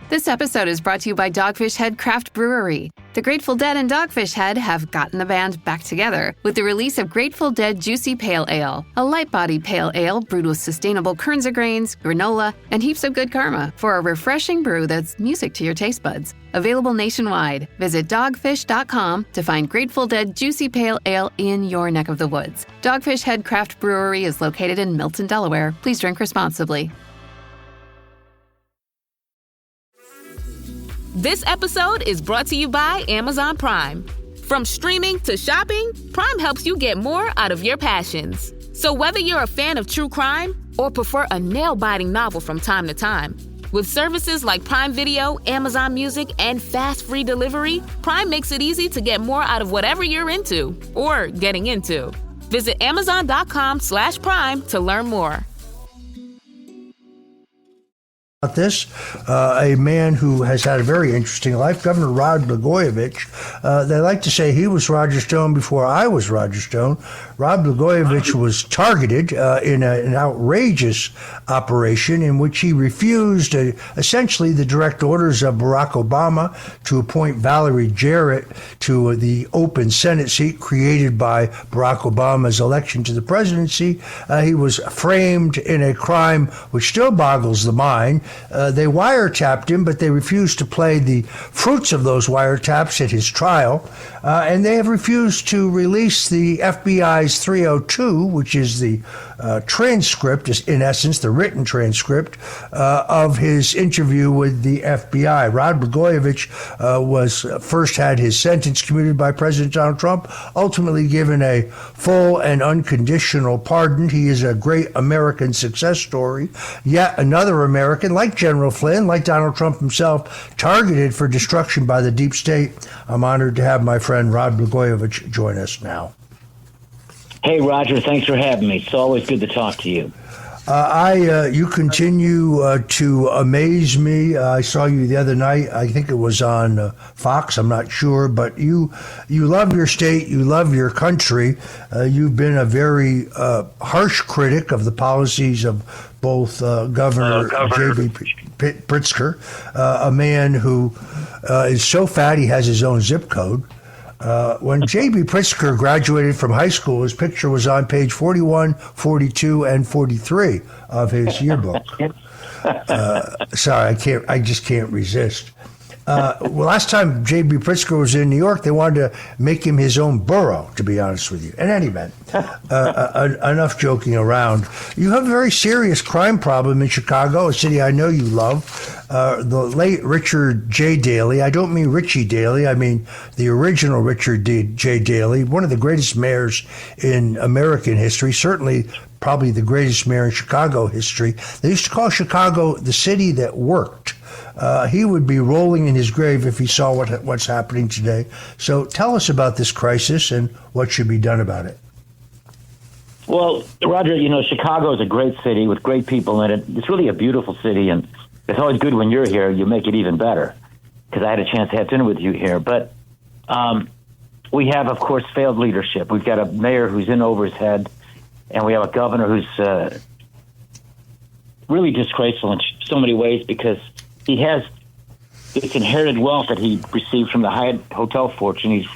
This episode is brought to you by Dogfish Head Craft Brewery. The Grateful Dead and Dogfish Head have gotten the band back together with the release of Grateful Dead Juicy Pale Ale, a light-bodied pale ale brewed with sustainable Kernza grains, granola, and heaps of good karma for a refreshing brew that's music to your taste buds. Available nationwide. Visit dogfish.com to find Grateful Dead Juicy Pale Ale in your neck of the woods. Dogfish Head Craft Brewery is located in Milton, Delaware. Please drink responsibly. This episode is brought to you by Amazon Prime. From streaming to shopping, Prime helps you get more out of your passions. So whether you're a fan of true crime or prefer a nail-biting novel from time to time, with services like Prime Video, Amazon Music, and fast free delivery, Prime makes it easy to get more out of whatever you're into or getting into. Visit Amazon.com/Prime to learn more. This, a man who has had a very interesting life, Governor Rod Blagojevich. They like to say he was Roger Stone before I was Roger Stone. Rod Blagojevich was targeted in an outrageous operation in which he refused essentially the direct orders of Barack Obama to appoint Valerie Jarrett to the open Senate seat created by Barack Obama's election to the presidency. He was framed in a crime which still boggles the mind. They wiretapped him, but they refused to play the fruits of those wiretaps at his trial. And they have refused to release the FBI's 302, which is the transcript, in essence, the written transcript of his interview with the FBI. Rod Blagojevich first had his sentence commuted by President Donald Trump, ultimately given a full and unconditional pardon. He is a great American success story. Yet another American, like General Flynn, like Donald Trump himself, targeted for destruction by the deep state. I'm honored to have my friend Rod Blagojevich join us now. Hey, Roger, thanks for having me. It's always good to talk to you. You continue to amaze me. I saw you the other night. I think it was on Fox. I'm not sure, but you love your state. You love your country. You've been a very harsh critic of the policies of both Governor J.B. Pritzker, a man who is so fat he has his own zip code. When J.B. Pritzker graduated from high school, his picture was on page 41, 42, and 43 of his yearbook. Sorry, I just can't resist. Last time J.B. Pritzker was in New York, they wanted to make him his own borough, to be honest with you. In any event, enough joking around. You have a very serious crime problem in Chicago, a city I know you love. The late Richard J. Daley, I don't mean Richie Daley, I mean the original Richard J. Daley, one of the greatest mayors in American history, certainly probably the greatest mayor in Chicago history. They used to call Chicago the city that worked. He would be rolling in his grave if he saw what's happening today. So tell us about this crisis and what should be done about it. Well, Roger, Chicago is a great city with great people in it. It's really a beautiful city, and it's always good when you're here. You make it even better, because I had a chance to have dinner with you here. But we have, of course, failed leadership. We've got a mayor who's in over his head, and we have a governor who's really disgraceful in so many ways, because he has this inherited wealth that he received from the Hyatt hotel fortune. He's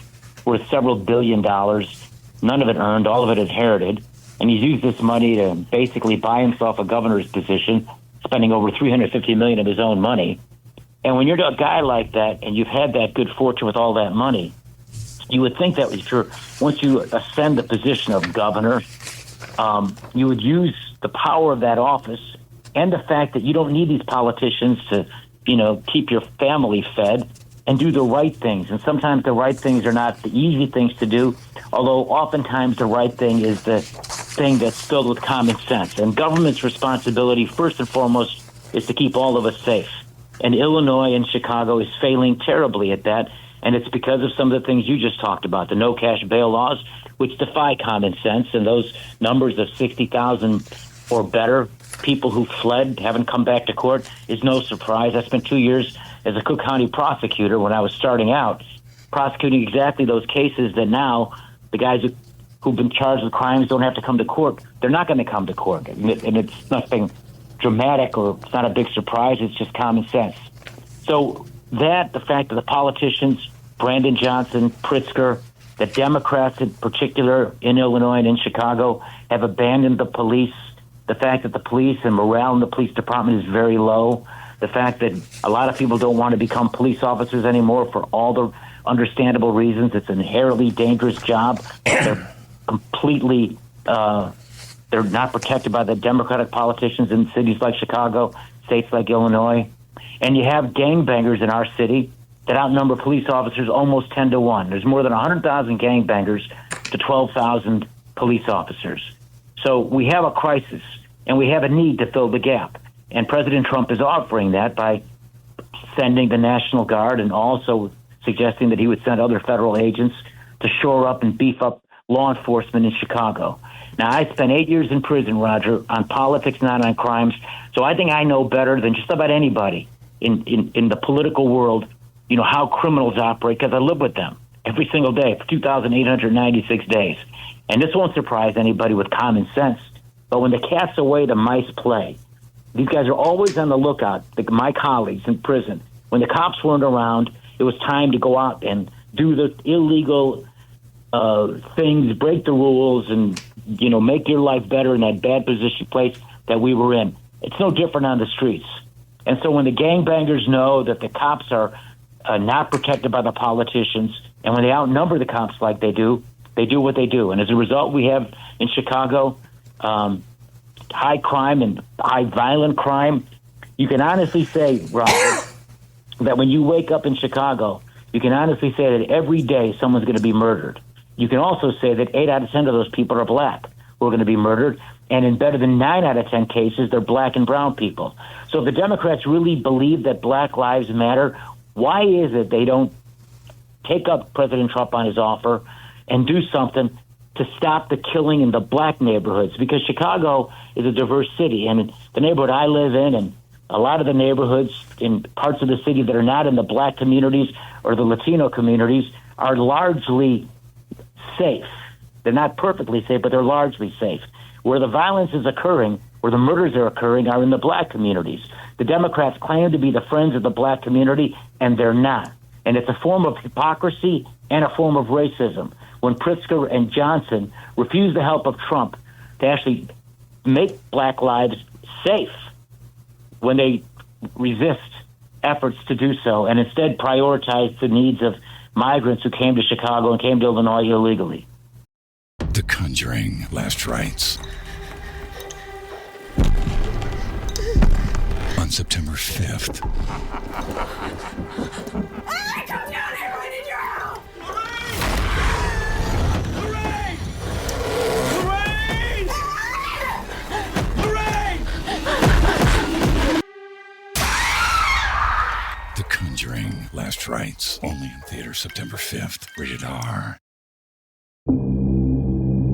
worth several $1 billion, none of it earned, all of it inherited. And he's used this money to basically buy himself a governor's position, spending over $350 million of his own money. And when you're a guy like that and you've had that good fortune with all that money, you would think that once you ascend the position of governor, you would use the power of that office and the fact that you don't need these politicians to, keep your family fed, and do the right things. And sometimes the right things are not the easy things to do, although oftentimes the right thing is the thing that's filled with common sense. And government's responsibility, first and foremost, is to keep all of us safe. And Illinois and Chicago is failing terribly at that, and it's because of some of the things you just talked about, the no-cash bail laws, which defy common sense, and those numbers of 60,000 or better people who fled, haven't come back to court, is no surprise. I spent 2 years as a Cook County prosecutor when I was starting out, prosecuting exactly those cases that now the guys who've been charged with crimes don't have to come to court. They're not going to come to court. And it's nothing dramatic, or it's not a big surprise. It's just common sense. So the fact that the politicians, Brandon Johnson, Pritzker, the Democrats in particular in Illinois and in Chicago have abandoned the police, the fact that the police and morale in the police department is very low, the fact that a lot of people don't want to become police officers anymore for all the understandable reasons. It's an inherently dangerous job. They're completely, they're not protected by the Democratic politicians in cities like Chicago, states like Illinois. And you have gangbangers in our city that outnumber police officers almost 10 to 1. There's more than 100,000 gangbangers to 12,000 police officers. So we have a crisis, and we have a need to fill the gap. And President Trump is offering that by sending the National Guard and also suggesting that he would send other federal agents to shore up and beef up law enforcement in Chicago. Now, I spent 8 years in prison, Roger, on politics, not on crimes. So I think I know better than just about anybody in the political world, you know, how criminals operate, because I live with them every single day for 2,896 days. And this won't surprise anybody with common sense. But when the cat's away, the mice play. These guys are always on the lookout, my colleagues in prison. When the cops weren't around, it was time to go out and do the illegal things, break the rules, and, you know, make your life better in that bad place that we were in. It's no different on the streets. And so when the gangbangers know that the cops are not protected by the politicians, and when they outnumber the cops like they do what they do. And as a result, we have in Chicago high crime and high violent crime. You can honestly say, Robert, that when you wake up in Chicago, you can honestly say that every day someone's going to be murdered. You can also say that 8 out of 10 of those people are black who are going to be murdered. And in better than 9 out of 10 cases, they're black and brown people. So if the Democrats really believe that black lives matter, why is it they don't take up President Trump on his offer and do something to stop the killing in the black neighborhoods? Because Chicago is a diverse city, and the neighborhood I live in and a lot of the neighborhoods in parts of the city that are not in the black communities or the Latino communities are largely safe. They're not perfectly safe, but they're largely safe. Where the violence is occurring, where the murders are occurring, are in the black communities. The Democrats claim to be the friends of the black community, and they're not. And it's a form of hypocrisy and a form of racism when Pritzker and Johnson refuse the help of Trump to actually make black lives safe, when they resist efforts to do so and instead prioritize the needs of migrants who came to Chicago and came to Illinois illegally. The Conjuring: Last Rites. On September 5th. Hey, come down here! I need your help! Hooray! Hooray! Hooray! The Conjuring: Last Rites. Only in theaters September 5th. Rated R.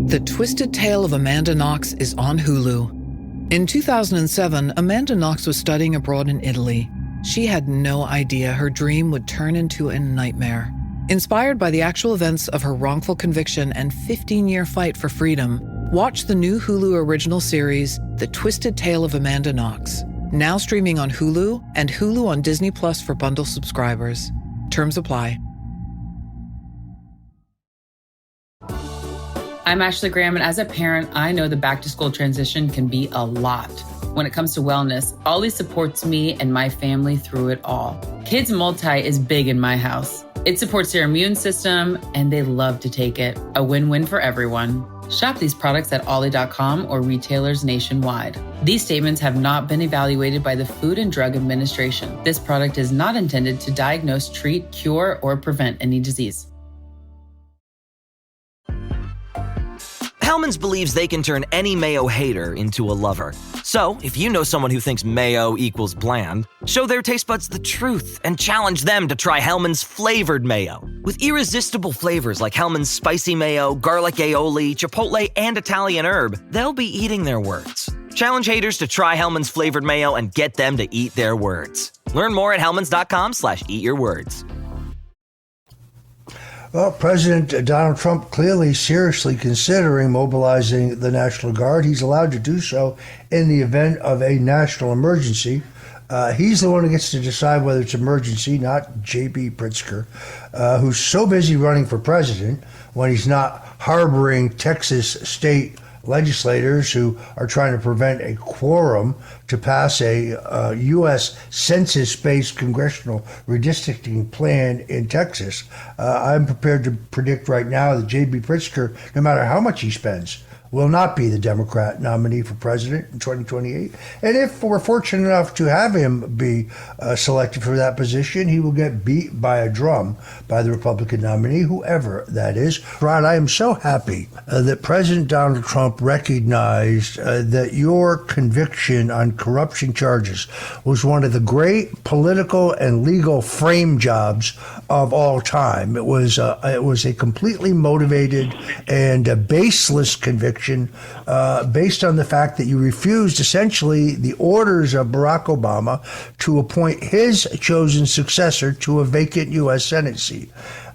The Twisted Tale of Amanda Knox is on Hulu. In 2007, Amanda Knox was studying abroad in Italy. She had no idea her dream would turn into a nightmare. Inspired by the actual events of her wrongful conviction and 15-year fight for freedom, watch the new Hulu original series, The Twisted Tale of Amanda Knox. Now streaming on Hulu and Hulu on Disney Plus for bundle subscribers. Terms apply. I'm Ashley Graham, and as a parent, I know the back-to-school transition can be a lot. When it comes to wellness, Ollie supports me and my family through it all. Kids Multi is big in my house. It supports their immune system, and they love to take it. A win-win for everyone. Shop these products at ollie.com or retailers nationwide. These statements have not been evaluated by the Food and Drug Administration. This product is not intended to diagnose, treat, cure, or prevent any disease. Hellmann's believes they can turn any mayo hater into a lover. So, if you know someone who thinks mayo equals bland, show their taste buds the truth and challenge them to try Hellmann's flavored mayo. With irresistible flavors like Hellmann's spicy mayo, garlic aioli, chipotle, and Italian herb, they'll be eating their words. Challenge haters to try Hellmann's flavored mayo and get them to eat their words. Learn more at hellmanns.com/eatyourwords. Well, President Donald Trump clearly seriously considering mobilizing the National Guard. He's allowed to do so in the event of a national emergency. He's the one who gets to decide whether it's emergency, not J.B. Pritzker, who's so busy running for president when he's not harboring Texas state legislators who are trying to prevent a quorum to pass a U.S. census-based congressional redistricting plan in Texas. I'm prepared to predict right now that J.B. Pritzker, no matter how much he spends, will not be the Democrat nominee for president in 2028. And if we're fortunate enough to have him be selected for that position, he will get beat by a drum by the Republican nominee, whoever that is. Rod, I am so happy that President Donald Trump recognized that your conviction on corruption charges was one of the great political and legal frame jobs of all time. It was a completely motivated and baseless conviction based on the fact that you refused essentially the orders of Barack Obama to appoint his chosen successor to a vacant U.S. Senate seat.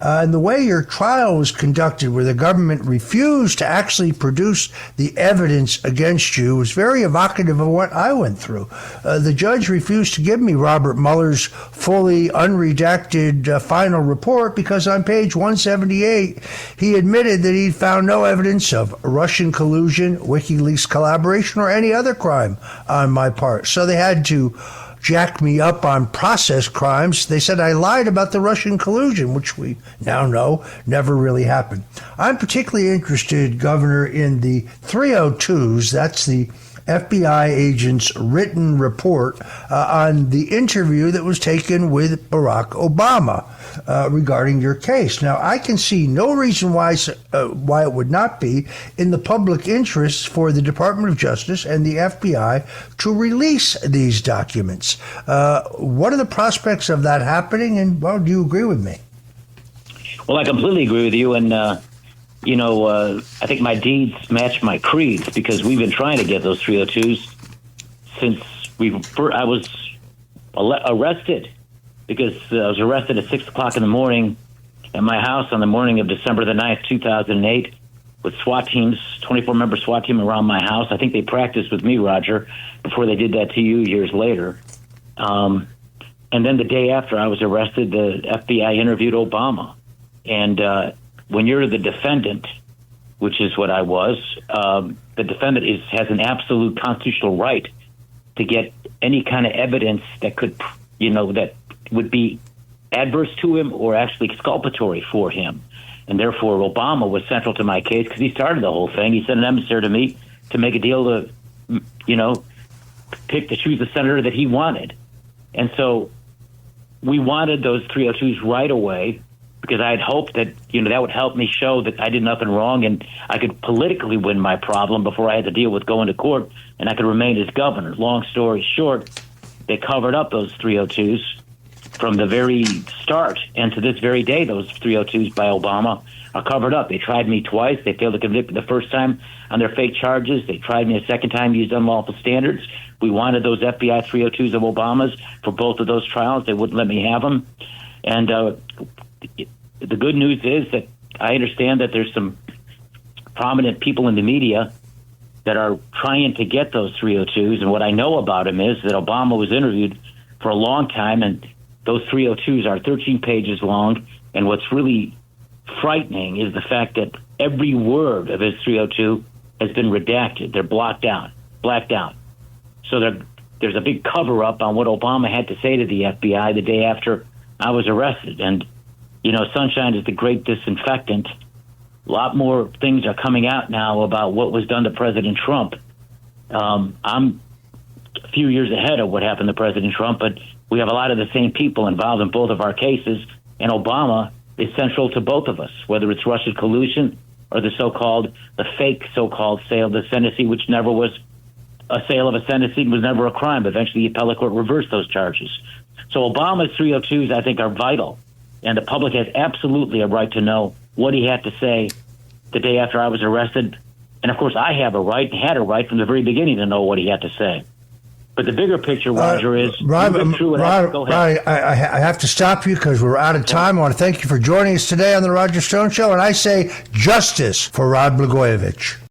And the way your trial was conducted, where the government refused to actually produce the evidence against you, was very evocative of what I went through. The judge refused to give me Robert Mueller's fully unredacted final report because on page 178, he admitted that he'd found no evidence of Russian collusion, WikiLeaks collaboration, or any other crime on my part. So they had to jack me up on process crimes. They said I lied about the Russian collusion, which we now know never really happened. I'm particularly interested, Governor, in the 302s. That's the FBI agent's written report on the interview that was taken with Barack Obama regarding your case. Now, I can see no reason why it would not be in the public interest for the Department of Justice and the FBI to release these documents. What are the prospects of that happening? And, well, do you agree with me? Well, I completely agree with you. And, I think my deeds match my creeds because we've been trying to get those 302s since I was arrested. Because I was arrested at 6 o'clock in the morning at my house on the morning of December the 9th, 2008, with SWAT teams, 24-member SWAT team around my house. I think they practiced with me, Roger, before they did that to you years later. And then the day after I was arrested, the FBI interviewed Obama. And when you're the defendant, which is what I was, the defendant has an absolute constitutional right to get any kind of evidence that could, that would be adverse to him or actually exculpatory for him. And therefore, Obama was central to my case because he started the whole thing. He sent an emissary to me to make a deal to, choose the senator that he wanted. And so we wanted those 302s right away because I had hoped that, that would help me show that I did nothing wrong and I could politically win my problem before I had to deal with going to court and I could remain as governor. Long story short, they covered up those 302s from the very start, and to this very day, those 302s by Obama are covered up. They tried me twice. They failed to convict me the first time on their fake charges. They tried me a second time, used unlawful standards. We wanted those FBI 302s of Obama's for both of those trials. They wouldn't let me have them. And the good news is that I understand that there's some prominent people in the media that are trying to get those 302s. And what I know about him is that Obama was interviewed for a long time, and those 302s are 13 pages long, and what's really frightening is the fact that every word of his 302 has been redacted. They're blacked out. So there's a big cover-up on what Obama had to say to the FBI the day after I was arrested. And, sunshine is the great disinfectant. A lot more things are coming out now about what was done to President Trump. I'm a few years ahead of what happened to President Trump, but we have a lot of the same people involved in both of our cases, and Obama is central to both of us, whether it's Russian collusion or the fake so-called sale of the Senate seat, which never was a sale of a Senate seat, was never a crime. Eventually, the appellate court reversed those charges. So Obama's 302s, I think, are vital, and the public has absolutely a right to know what he had to say the day after I was arrested. And, of course, I have a right and had a right from the very beginning to know what he had to say. But the bigger picture, Roger, is... Rob, I have to stop you because we're out of time. I want to thank you for joining us today on The Roger Stone Show, and I say justice for Rod Blagojevich.